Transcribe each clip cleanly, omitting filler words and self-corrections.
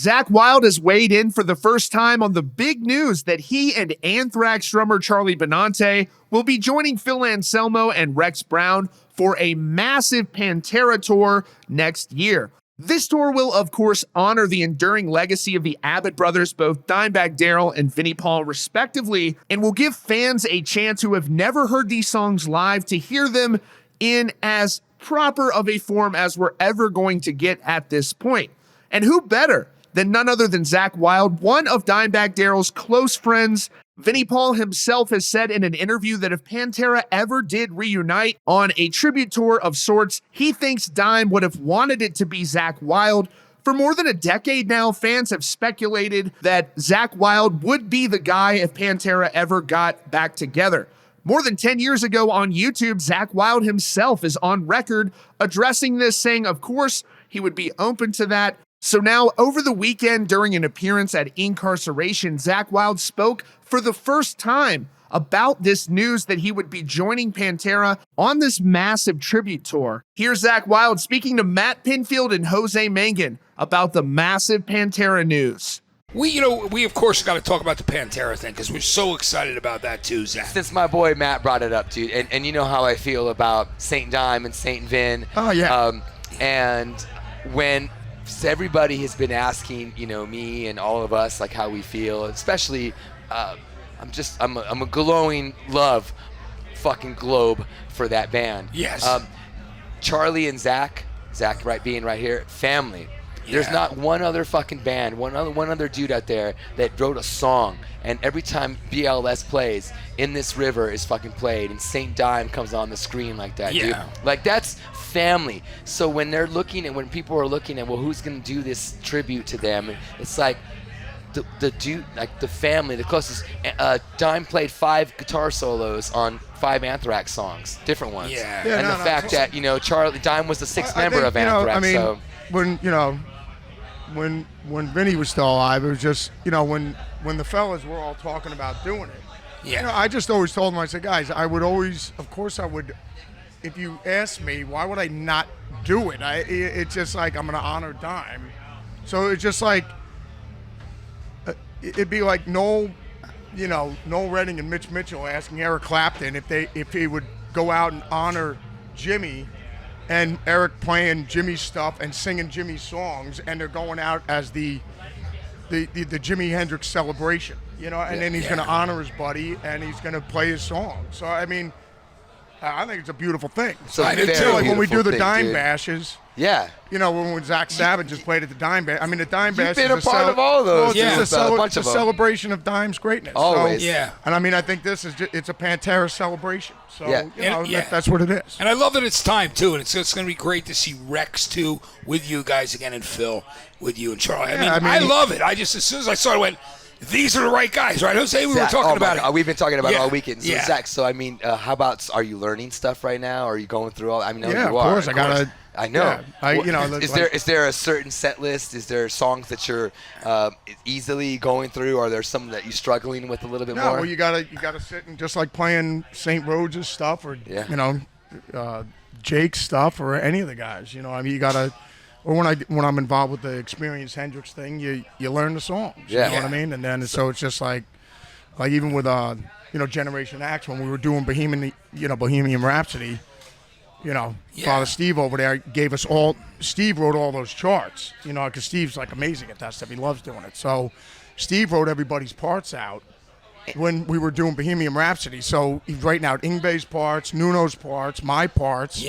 Zakk Wylde has weighed in for the first time on the big news that he and Anthrax drummer Charlie Benante will be joining Phil Anselmo and Rex Brown for a massive Pantera tour next year. This tour will, of course, honor the enduring legacy of the Abbott brothers, both Dimebag Darrell and Vinnie Paul, respectively, and will give fans a chance who have never heard these songs live to hear them in as proper of a form as we're ever going to get at this point. And who better than none other than Zakk Wylde, one of Dimebag Darrell's close friends. Vinnie Paul himself has said in an interview that if Pantera ever did reunite on a tribute tour of sorts, he thinks Dime would have wanted it to be Zakk Wylde. For more than a decade now, fans have speculated that Zakk Wylde would be the guy if Pantera ever got back together. More than 10 years ago on YouTube, Zakk Wylde himself is on record addressing this, saying, of course, he would be open to that. So now, over the weekend, during an appearance at Incarceration, Zakk Wylde spoke for the first time about this news that he would be joining Pantera on this massive tribute tour. Here's Zakk Wylde speaking to Matt Pinfield and Jose Mangin about the massive Pantera news. We of course got to talk about the Pantera thing because we're so excited about that too, Zach. Since my boy Matt brought it up, dude, and you know how I feel about Saint Dime and Saint Vin. Oh yeah. And when everybody has been asking, me and all of us, like how we feel, especially, I'm a glowing love, fucking globe for that band. Yes. Charlie and Zach being right here, family. Yeah. There's not one other fucking band, one other dude out there that wrote a song, and every time BLS plays, In This River is fucking played, and Saint Dime comes on the screen like that, dude. Like, that's family. So when people are looking at, well, who's gonna do this tribute to them, it's like the dude, like the family, the closest. Dime played 5 guitar solos on 5 Anthrax songs, different ones. And the fact that Charlie Dime was the 6th member of Anthrax. When Vinny was still alive, it was just when the fellas were all talking about doing it. I just always told them, I said, guys, of course I would. If you ask me, why would I not do it? It's just like I'm going to honor Dime. So it's just like, it'd be like Noel Redding and Mitch Mitchell asking Eric Clapton if he would go out and honor Jimmy, and Eric playing Jimmy's stuff and singing Jimmy's songs, and they're going out as the Jimi Hendrix celebration, and then he's going to honor his buddy and he's going to play his song. So I mean, I think it's a beautiful thing. So I did too. Like when we do the Dime dude. Bashes. Yeah. When Zach Savage just played at the Dime Bash. I mean, the Dime Bash You've been a part of all of those. It's a celebration of Dime's greatness. Always. So, and I mean, I think it's a Pantera celebration. So, that's what it is. And I love that it's time, too. And it's going to be great to see Rex, too, with you guys again, and Phil with you and Charlie. I love it. As soon as I saw it, I went, these are the right guys, right, Jose? We were talking about it. We've been talking about it all weekend. So, Zach, how about, are you learning stuff right now? Are you going through all? I mean, of course. I know. Yeah, is there a certain set list? Is there songs that you're easily going through? Or are there some that you're struggling with a little bit more? No, well, you gotta sit and just like playing St. Rhodes' stuff or Jake's stuff or any of the guys. I mean, you gotta. Or when I'm involved with the Experience Hendrix thing, you learn the songs. You know what I mean? And then so it's just like even with Generation X, when we were doing Bohemian Rhapsody, Father Steve over there gave us all. Steve wrote all those charts, because Steve's like amazing at that stuff. He loves doing it. So Steve wrote everybody's parts out when we were doing Bohemian Rhapsody. So he's writing out Ingve's parts, Nuno's parts, my parts,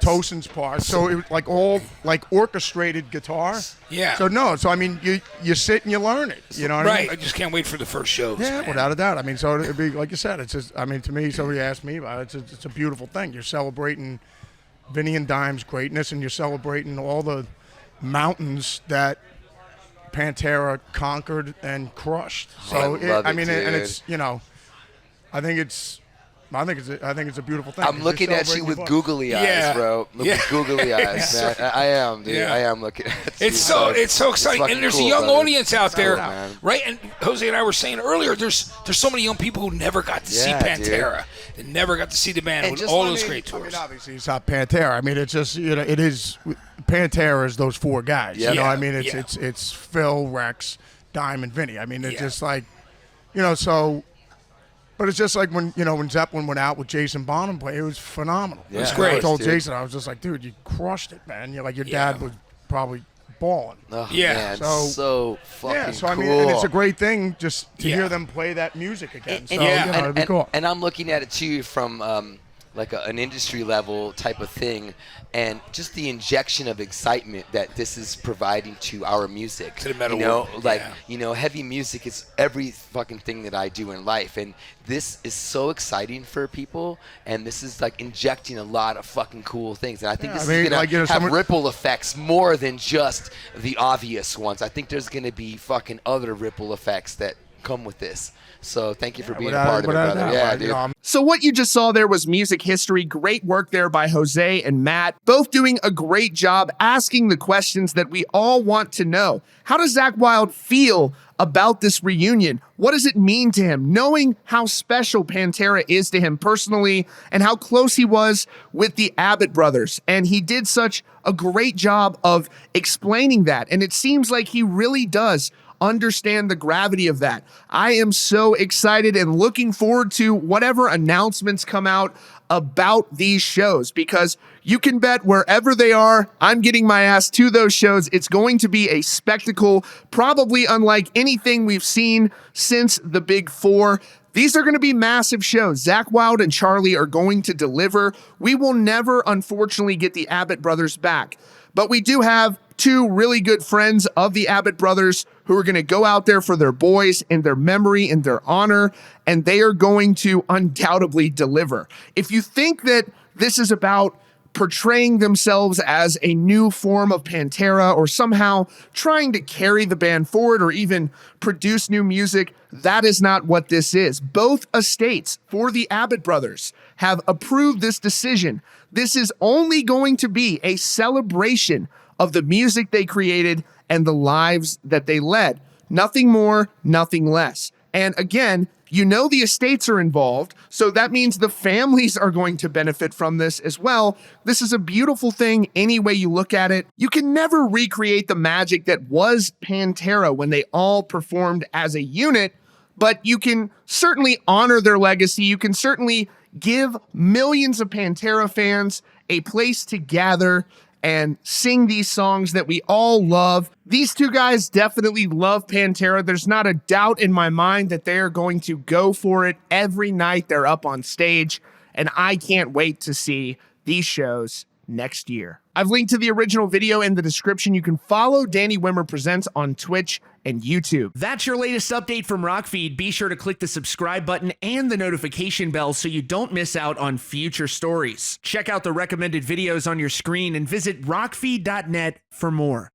Tosin's parts. So it was like all like orchestrated guitar. Yeah. So I mean, you sit and you learn it. You know what I mean? I just can't wait for the first shows. Yeah, man. without a doubt. I mean, so it'd be like you said. It's just, I mean, to me, somebody asked me about it. It's a beautiful thing. You're celebrating Vinny and Dime's greatness, and you're celebrating all the mountains that Pantera conquered and crushed. So and it's I think it's I think it's a beautiful thing. I'm looking at you with googly eyes, bro. With googly eyes, man. I am, dude. I am looking at you. It's so exciting, and there's a young audience out there, man. right? And Jose and I were saying earlier, there's so many young people who never got to see Pantera, and never got to see the band with all those great tours. Obviously, it's not Pantera. I mean, it's just it is Pantera is those four guys. You know, I mean, it's Phil, Rex, Dime, and Vinny. I mean, it's just like, so. But it's just like when Zeppelin went out with Jason Bonham play, it was phenomenal. Yeah. It was great. I told Jason, I was just like, dude, you crushed it, man. You're like, your dad was probably balling. Oh, man, so fucking so I cool. mean, and it's a great thing just to hear them play that music again. It'd be cool. And I'm looking at it too from like an industry level type of thing, and just the injection of excitement that this is providing to our music. To the metal world. Heavy music is every fucking thing that I do in life, and this is so exciting for people, and this is like injecting a lot of fucking cool things, and I think this is gonna have ripple effects more than just the obvious ones. I think there's gonna be fucking other ripple effects that come with this. So thank you for being a part of it, brother. Yeah, dude. So what you just saw there was music history. Great work there by Jose and Matt, both doing a great job asking the questions that we all want to know. How does Zakk Wylde feel about this reunion? What does it mean to him, knowing how special Pantera is to him personally and how close he was with the Abbott brothers? And he did such a great job of explaining that. And it seems like he really does understand the gravity of that. I am so excited and looking forward to whatever announcements come out about these shows, because you can bet wherever they are, I'm getting my ass to those shows. It's going to be a spectacle, probably unlike anything we've seen since the Big Four. These are going to be massive shows. Zakk Wylde and Charlie are going to deliver. We will never, unfortunately, get the Abbott brothers back, but we do have two really good friends of the Abbott brothers who are going to go out there for their boys in their memory, in their honor, and they are going to undoubtedly deliver. If you think that this is about portraying themselves as a new form of Pantera or somehow trying to carry the band forward or even produce new music, that is not what this is. Both estates for the Abbott brothers have approved this decision. This is only going to be a celebration of the music they created and the lives that they led. Nothing more, nothing less. And again, the estates are involved, so that means the families are going to benefit from this as well. This is a beautiful thing any way you look at it. You can never recreate the magic that was Pantera when they all performed as a unit, but you can certainly honor their legacy. You can certainly give millions of Pantera fans a place to gather and sing these songs that we all love. These two guys definitely love Pantera. There's not a doubt in my mind that they are going to go for it every night they're up on stage, and I can't wait to see these shows next year. I've linked to the original video in the description. You can follow Danny Wimmer Presents on Twitch and YouTube. That's your latest update from Rockfeed. Be sure to click the subscribe button and the notification bell so you don't miss out on future stories. Check out the recommended videos on your screen and visit rockfeed.net for more.